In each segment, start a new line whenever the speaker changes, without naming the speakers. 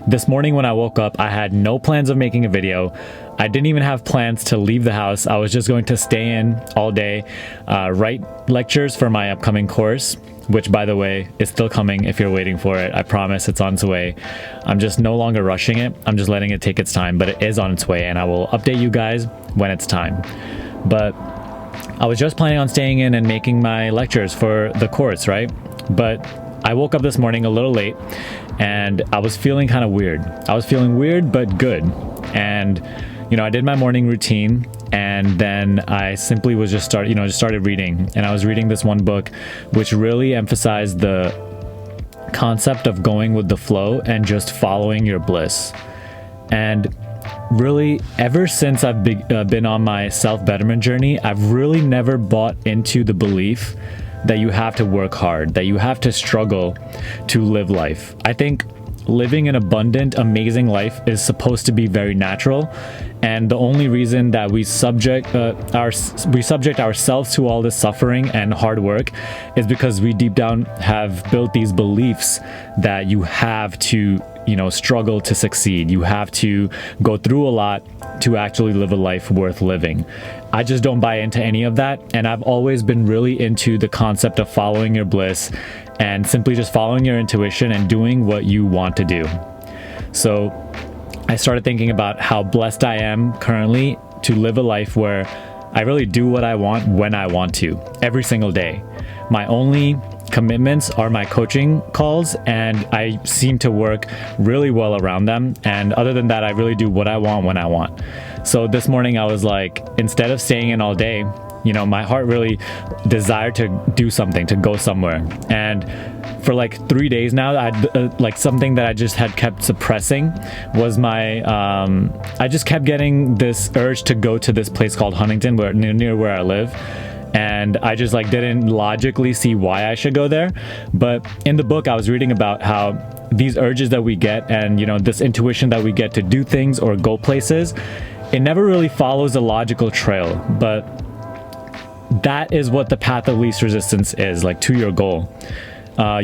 This morning when I woke up, I had no plans of making a video. I didn't even have plans to leave the house. I was just going to stay in all day, write lectures for my upcoming course, which, by the way, is still coming if you're waiting for it. I promise it's on its way. I'm just no longer rushing it. I'm just letting it take its time, but it is on its way, and I will update you guys when it's time. But I was just planning on staying in and making my lectures for the course, right? But I woke up this morning a little late, and I was feeling kind of weird. I was feeling weird, but good. And, I did my morning routine, and then I simply was just started reading. And I was reading this one book, which really emphasized the concept of going with the flow and just following your bliss. And really, ever since I've been on my self-betterment journey, I've really never bought into the belief that you have to work hard, that you have to struggle to live life. I think living an abundant, amazing life is supposed to be very natural, and the only reason that we subject ourselves to all this suffering and hard work is because we deep down have built these beliefs that you have to struggle to succeed. You have to go through a lot to actually live a life worth living. I just don't buy into any of that, and I've always been really into the concept of following your bliss and simply just following your intuition and doing what you want to do. So I started thinking about how blessed I am currently to live a life where I really do what I want when I want to, every single day. My only commitments are my coaching calls, and I seem to work really well around them. And other than that, I really do what I want when I want. So this morning I was like, instead of staying in all day, my heart really desired to do something, to go somewhere. And for like 3 days now, like something that I just had kept suppressing was I just kept getting this urge to go to this place called Huntington, near where I live. And I just didn't logically see why I should go there. But in the book, I was reading about how these urges that we get and, this intuition that we get to do things or go places, it never really follows a logical trail. But that is what the path of least resistance is, to your goal.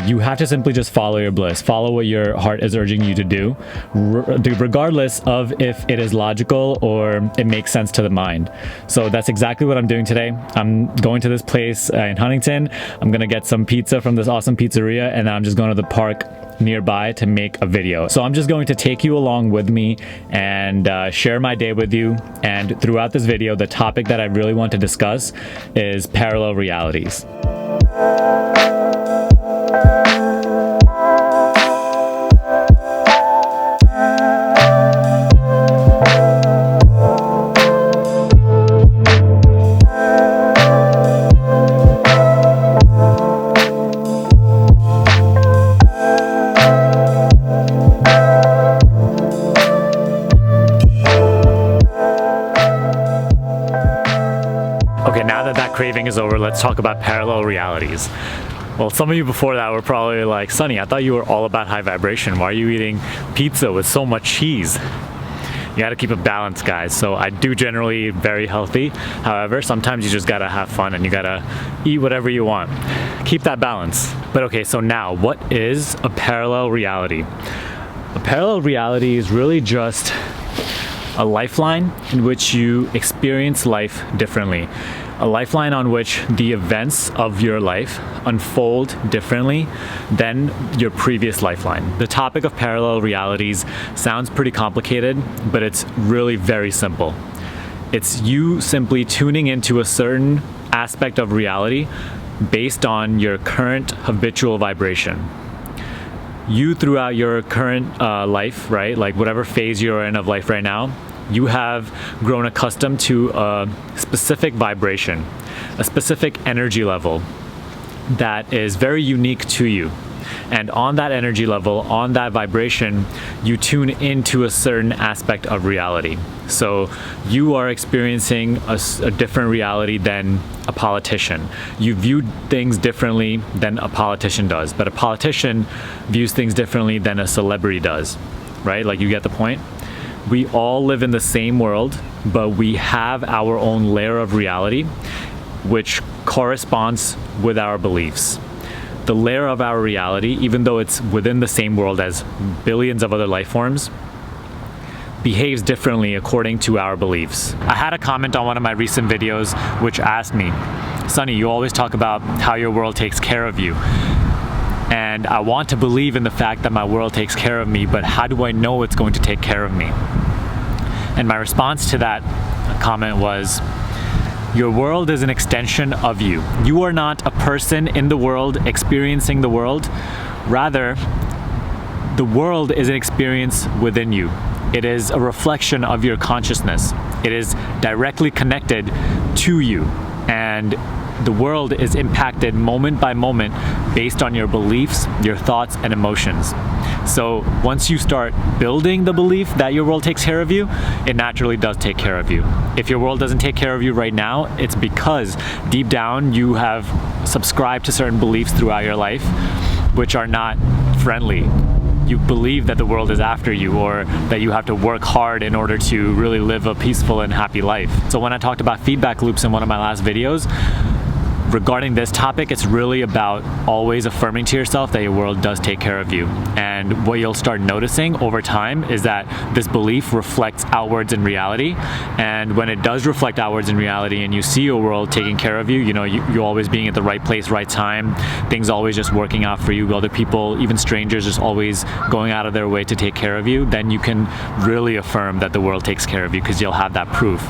You have to simply just follow your bliss, follow what your heart is urging you to do, regardless of if it is logical or it makes sense to the mind. So that's exactly what I'm doing today. I'm going to this place in Huntington. I'm going to get some pizza from this awesome pizzeria, and I'm just going to the park nearby to make a video. So I'm just going to take you along with me and share my day with you. And throughout this video, the topic that I really want to discuss is parallel realities. Okay, now that craving is over, let's talk about parallel realities. Well, some of you before that were probably like, Sonny, I thought you were all about high vibration. Why are you eating pizza with so much cheese? You gotta keep a balance, guys. So I do generally eat very healthy. However, sometimes you just gotta have fun and you gotta eat whatever you want. Keep that balance. But okay, so now, what is a parallel reality? A parallel reality is really just a lifeline in which you experience life differently. A lifeline on which the events of your life unfold differently than your previous lifeline. The topic of parallel realities sounds pretty complicated, but it's really very simple. It's you simply tuning into a certain aspect of reality based on your current habitual vibration. You, throughout your current life, right, whatever phase you're in of life right now, you have grown accustomed to a specific vibration, a specific energy level that is very unique to you. And on that energy level, on that vibration, you tune into a certain aspect of reality. So you are experiencing a different reality than a politician. You view things differently than a politician does, but a politician views things differently than a celebrity does, right? You get the point? We all live in the same world, but we have our own layer of reality, which corresponds with our beliefs. the layer of our reality, even though it's within the same world as billions of other life forms, behaves differently according to our beliefs. I had a comment on one of my recent videos which asked me, Sunny, you always talk about how your world takes care of you. And I want to believe in the fact that my world takes care of me, but how do I know it's going to take care of me? And my response to that comment was, your world is an extension of you. You are not a person in the world experiencing the world. Rather, the world is an experience within you. It is a reflection of your consciousness. It is directly connected to you. And the world is impacted moment by moment based on your beliefs, your thoughts, and emotions. So once you start building the belief that your world takes care of you, it naturally does take care of you. If your world doesn't take care of you right now, it's because deep down you have subscribed to certain beliefs throughout your life which are not friendly. You believe that the world is after you, or that you have to work hard in order to really live a peaceful and happy life. So when I talked about feedback loops in one of my last videos, regarding this topic, it's really about always affirming to yourself that your world does take care of you. And what you'll start noticing over time is that this belief reflects outwards in reality. And when it does reflect outwards in reality and you see your world taking care of you, you're always being at the right place, right time, things always just working out for you, other people, even strangers, just always going out of their way to take care of you, then you can really affirm that the world takes care of you because you'll have that proof.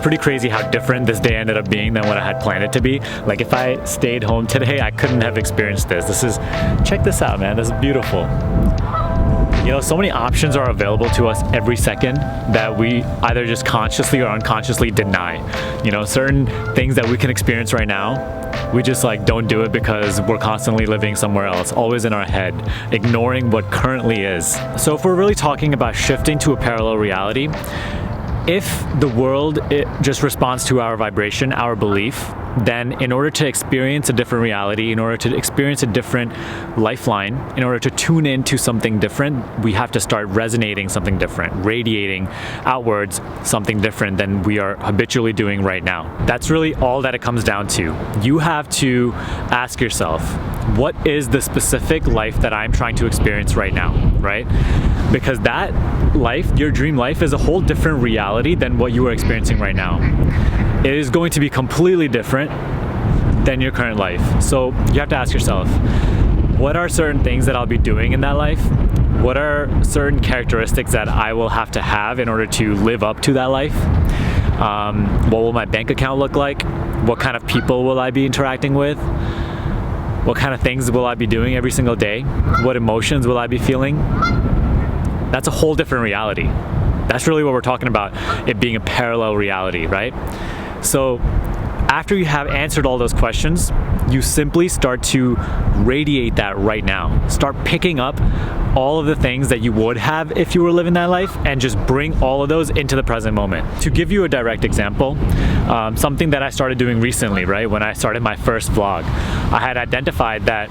Pretty crazy how different this day ended up being than what I had planned it to be. Like if I stayed home today, I couldn't have experienced this. Check this out, man. This is beautiful. So many options are available to us every second that we either just consciously or unconsciously deny. Certain things that we can experience right now, we just don't do it because we're constantly living somewhere else, always in our head, ignoring what currently is. So if we're really talking about shifting to a parallel reality, if the world just responds to our vibration, our belief, then in order to experience a different reality, in order to experience a different lifeline, in order to tune into something different, we have to start resonating something different, radiating outwards something different than we are habitually doing right now. That's really all that it comes down to. You have to ask yourself, what is the specific life that I'm trying to experience right now, right? Because that life, your dream life, is a whole different reality than what you are experiencing right now. It is going to be completely different than your current life. So you have to ask yourself, what are certain things that I'll be doing in that life? What are certain characteristics that I will have to have in order to live up to that life? What will my bank account look like? What kind of people will I be interacting with? What kind of things will I be doing every single day? What emotions will I be feeling? That's a whole different reality. That's really what we're talking about, it being a parallel reality, right? So after you have answered all those questions, you simply start to radiate that right now. Start picking up all of the things that you would have if you were living that life and just bring all of those into the present moment. To give you a direct example, something that I started doing recently, right? When I started my first vlog, I had identified that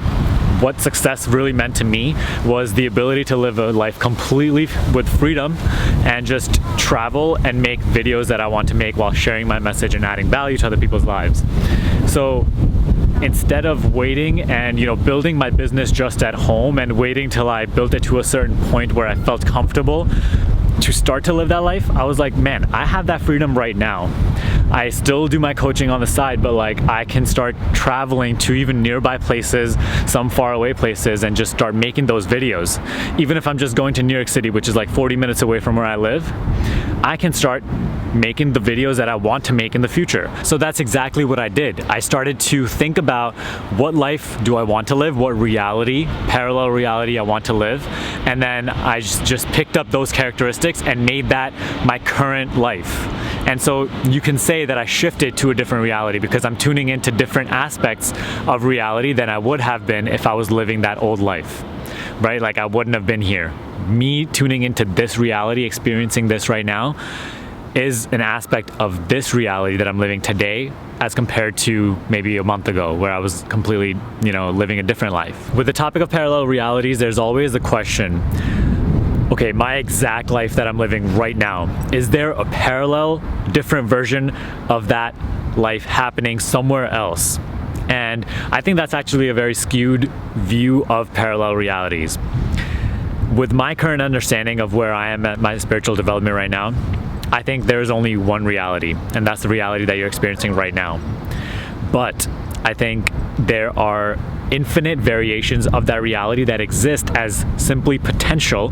what success really meant to me was the ability to live a life completely with freedom and just travel and make videos that I want to make while sharing my message and adding value to other people's lives. So instead of waiting and building my business just at home and waiting till I built it to a certain point where I felt comfortable to start to live that life, I was like, man, I have that freedom right now. I still do my coaching on the side, but I can start traveling to even nearby places, some far away places, and just start making those videos. Even if I'm just going to New York City, which is 40 minutes away from where I live, I can start making the videos that I want to make in the future. So that's exactly what I did. I started to think about what life do I want to live, what reality, parallel reality I want to live, and then I just picked up those characteristics and made that my current life. And so you can say that I shifted to a different reality because I'm tuning into different aspects of reality than I would have been if I was living that old life, right? I wouldn't have been here. me tuning into this reality, experiencing this right now, is an aspect of this reality that I'm living today as compared to maybe a month ago where I was completely, living a different life. With the topic of parallel realities, there's always the question, okay, my exact life that I'm living right now, is there a parallel, different version of that life happening somewhere else? And I think that's actually a very skewed view of parallel realities. With my current understanding of where I am at my spiritual development right now, I think there's only one reality, and that's the reality that you're experiencing right now. But I think there are infinite variations of that reality that exist as simply potential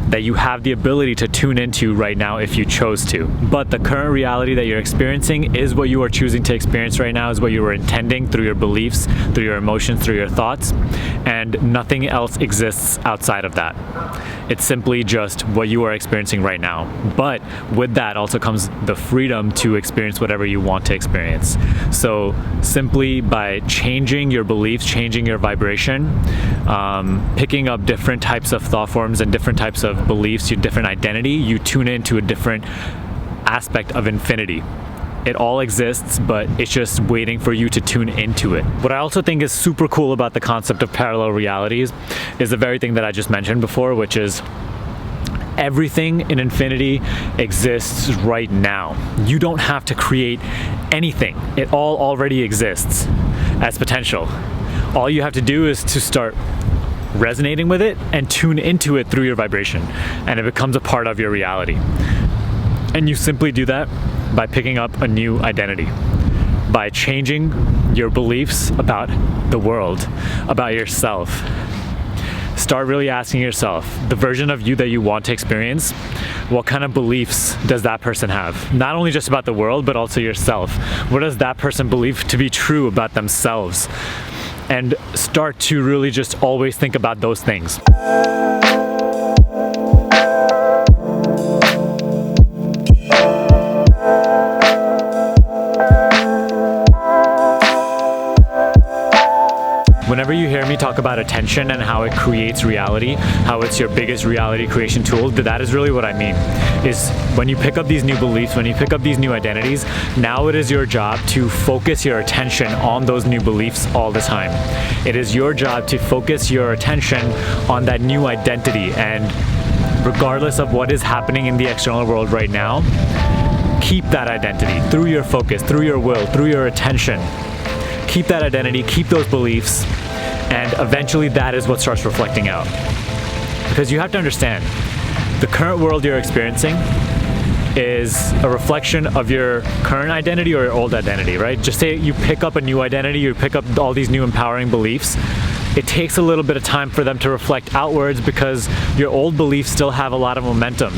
that you have the ability to tune into right now if you chose to. But the current reality that you're experiencing is what you are choosing to experience right now, is what you were intending through your beliefs, through your emotions, through your thoughts, and nothing else exists outside of that. It's simply just what you are experiencing right now. But with that also comes the freedom to experience whatever you want to experience. So simply by changing your beliefs, changing your vibration, picking up different types of thought forms and different types of beliefs, your different identity, you tune into a different aspect of infinity. It all exists, but it's just waiting for you to tune into it. What I also think is super cool about the concept of parallel realities is the very thing that I just mentioned before, which is everything in infinity exists right now. You don't have to create anything. It all already exists as potential. All you have to do is to start resonating with it and tune into it through your vibration, and it becomes a part of your reality. And you simply do that by picking up a new identity, by changing your beliefs about the world, about yourself. Start really asking yourself, the version of you that you want to experience, what kind of beliefs does that person have? Not only just about the world, but also yourself. What does that person believe to be true about themselves? And start to really just always think about those things. Whenever you hear me talk about attention and how it creates reality, how it's your biggest reality creation tool, that is really what I mean. Is when you pick up these new beliefs, when you pick up these new identities, now it is your job to focus your attention on those new beliefs all the time. It is your job to focus your attention on that new identity, and regardless of what is happening in the external world right now, keep that identity through your focus, through your will, through your attention. Keep that identity, keep those beliefs, and eventually that is what starts reflecting out. Because you have to understand, the current world you're experiencing is a reflection of your current identity or your old identity, right? Just say you pick up a new identity, you pick up all these new empowering beliefs. It takes a little bit of time for them to reflect outwards because your old beliefs still have a lot of momentum.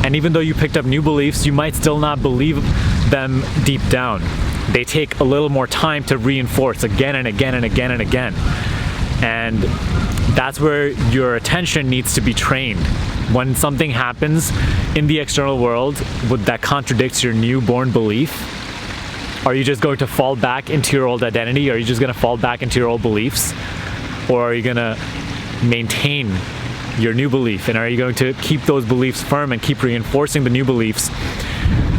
And even though you picked up new beliefs, you might still not believe them deep down. They take a little more time to reinforce again and again and again and again. And that's where your attention needs to be trained. When something happens in the external world that contradicts your newborn belief, are you just going to fall back into your old identity? Are you just going to fall back into your old beliefs? Or are you going to maintain your new belief? And are you going to keep those beliefs firm and keep reinforcing the new beliefs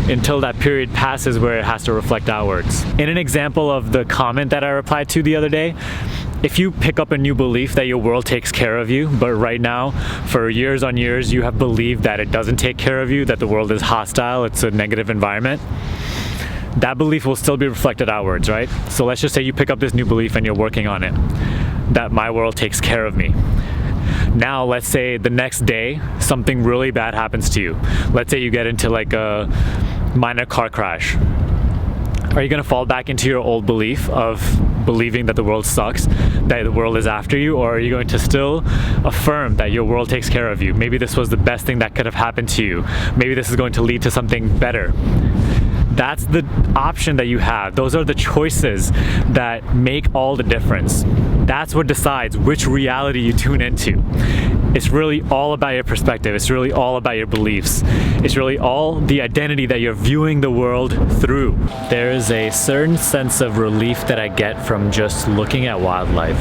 until that period passes where it has to reflect outwards? In an example of the comment that I replied to the other day, if you pick up a new belief that your world takes care of you, but right now, for years on years, you have believed that it doesn't take care of you, that the world is hostile, it's a negative environment, that belief will still be reflected outwards, right? So let's just say you pick up this new belief and you're working on it, that my world takes care of me. Now, let's say the next day, something really bad happens to you. Let's say you get into like a minor car crash. Are you going to fall back into your old belief of believing that the world sucks, that the world is after you, or are you going to still affirm that your world takes care of you? Maybe this was the best thing that could have happened to you. Maybe this is going to lead to something better. That's the option that you have. Those are the choices that make all the difference. That's what decides which reality you tune into. It's really all about your perspective. It's really all about your beliefs. It's really all the identity that you're viewing the world through. There is a certain sense of relief that I get from just looking at wildlife,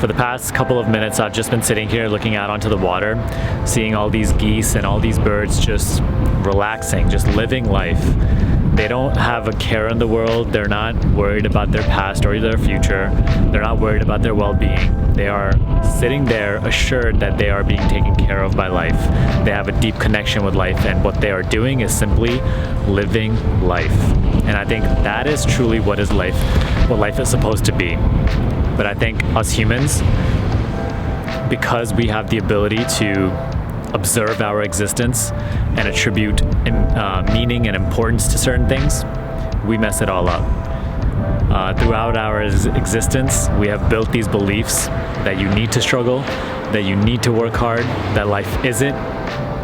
For the past couple of minutes, I've just been sitting here looking out onto the water, seeing all these geese and all these birds just relaxing, just living life. They don't have a care in the world. They're not worried about their past or their future. They're not worried about their well-being. They are sitting there assured that they are being taken care of by life. They have a deep connection with life, and what they are doing is simply living life. And I think that is truly what life is supposed to be. But I think us humans, because we have the ability to observe our existence and attribute meaning and importance to certain things, we mess it all up. Throughout our existence, we have built these beliefs that you need to struggle, that you need to work hard, that life isn't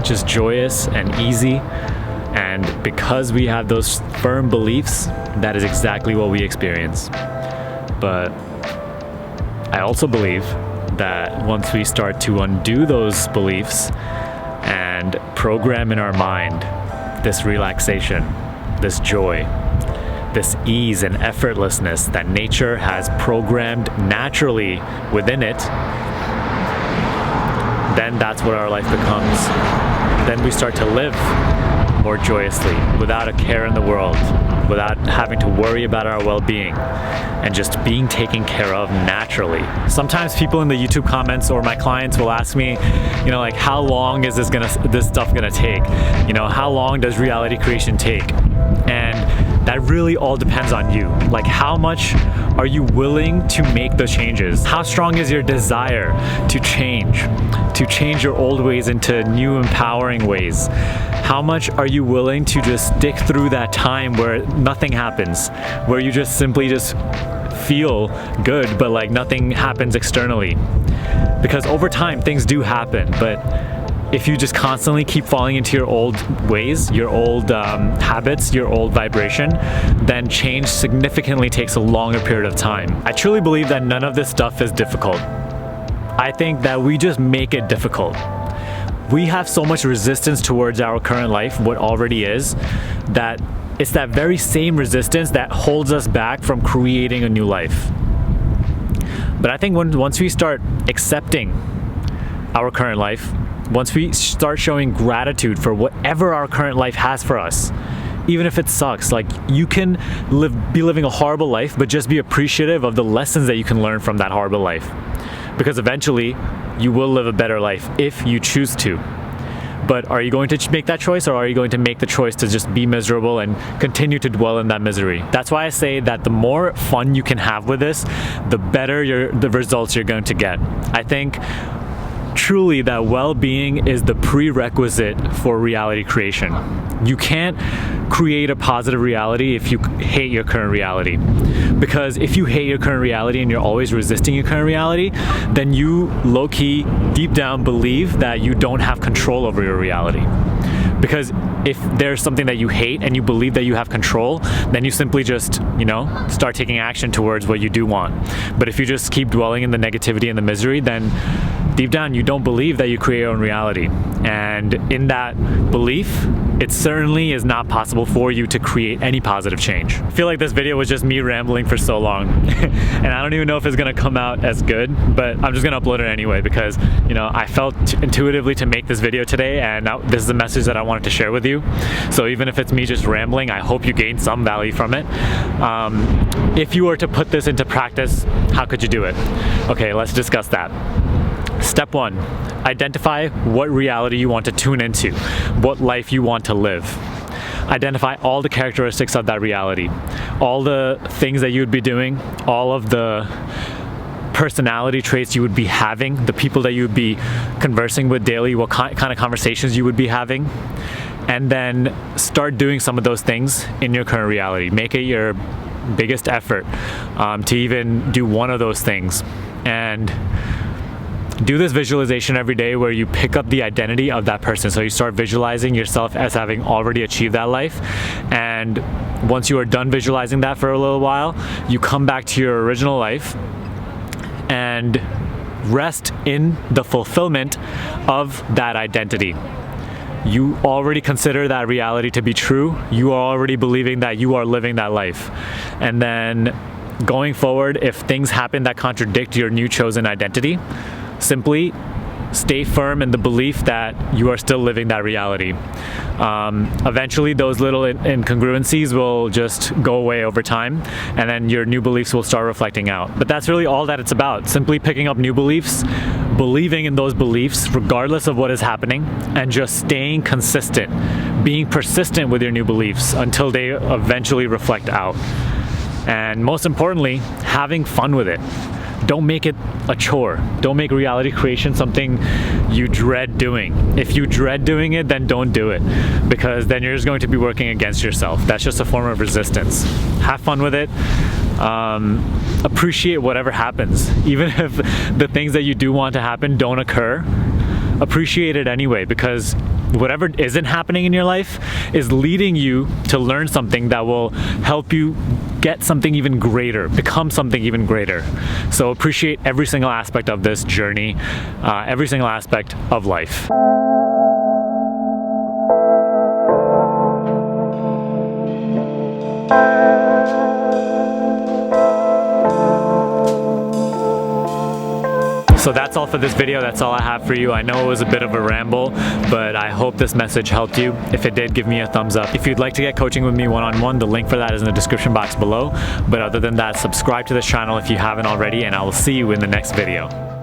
just joyous and easy. And because we have those firm beliefs, that is exactly what we experience. But I also believe that once we start to undo those beliefs and program in our mind this relaxation, this joy, this ease and effortlessness that nature has programmed naturally within it, then that's what our life becomes. Then we start to live more joyously, without a care in the world, without having to worry about our well-being, and just being taken care of naturally. Sometimes people in the YouTube comments or my clients will ask me, like, how long is this stuff gonna take? How long does reality creation take? And that really all depends on you. Like, how much are you willing to make the changes? How strong is your desire to change your old ways into new empowering ways? How much are you willing to just stick through that time where nothing happens, where you just simply feel good, but like nothing happens externally? Because over time, things do happen, but if you just constantly keep falling into your old ways, your old habits, your old vibration, then change significantly takes a longer period of time. I truly believe that none of this stuff is difficult. I think that we just make it difficult. We have so much resistance towards our current life, what already is, that it's that very same resistance that holds us back from creating a new life. But I think once we start accepting our current life, once we start showing gratitude for whatever our current life has for us, even if it sucks, like, you can be living a horrible life, but just be appreciative of the lessons that you can learn from that horrible life. Because eventually, you will live a better life if you choose to. But are you going to make that choice, or are you going to make the choice to just be miserable and continue to dwell in that misery? That's why I say that the more fun you can have with this, the better the results you're going to get. I think truly that well-being is the prerequisite for reality creation. You can't create a positive reality if you hate your current reality. Because if you hate your current reality and you're always resisting your current reality, then you low-key, deep down, believe that you don't have control over your reality. Because if there's something that you hate and you believe that you have control, then you simply just, start taking action towards what you do want. But if you just keep dwelling in the negativity and the misery, then deep down you don't believe that you create your own reality. And in that belief, it certainly is not possible for you to create any positive change. I feel like this video was just me rambling for so long and I don't even know if it's gonna come out as good, but I'm just gonna upload it anyway because I felt intuitively to make this video today, and this is the message that I wanted to share with you. So even if it's me just rambling, I hope you gain some value from it. If you were to put this into practice, how could you do it? Okay, let's discuss that. Step 1, identify what reality you want to tune into, what life you want to live. Identify all the characteristics of that reality, all the things that you would be doing, all of the personality traits you would be having, the people that you would be conversing with daily, what kind of conversations you would be having, and then start doing some of those things in your current reality. Make it your biggest effort to even do one of those things. And do this visualization every day where you pick up the identity of that person. So you start visualizing yourself as having already achieved that life. And once you are done visualizing that for a little while, you come back to your original life and rest in the fulfillment of that identity. You already consider that reality to be true. You are already believing that you are living that life. And then going forward, if things happen that contradict your new chosen identity, simply stay firm in the belief that you are still living that reality. Eventually those little incongruencies will just go away over time, and then your new beliefs will start reflecting out. But that's really all that it's about. Simply picking up new beliefs, believing in those beliefs regardless of what is happening, and just staying consistent, being persistent with your new beliefs until they eventually reflect out. And most importantly, having fun with it. Don't make it a chore. Don't make reality creation something you dread doing. If you dread doing it, then don't do it, because then you're just going to be working against yourself. That's just a form of resistance. Have fun with it. Appreciate whatever happens. Even if the things that you do want to happen don't occur, appreciate it anyway, because whatever isn't happening in your life is leading you to learn something that will help you get something even greater, become something even greater. So appreciate every single aspect of this journey, every single aspect of life. So that's all for this video. That's all I have for you. I know it was a bit of a ramble, but I hope this message helped you. If it did, give me a thumbs up. If you'd like to get coaching with me one-on-one, the link for that is in the description box below. But other than that, subscribe to this channel if you haven't already, and I will see you in the next video.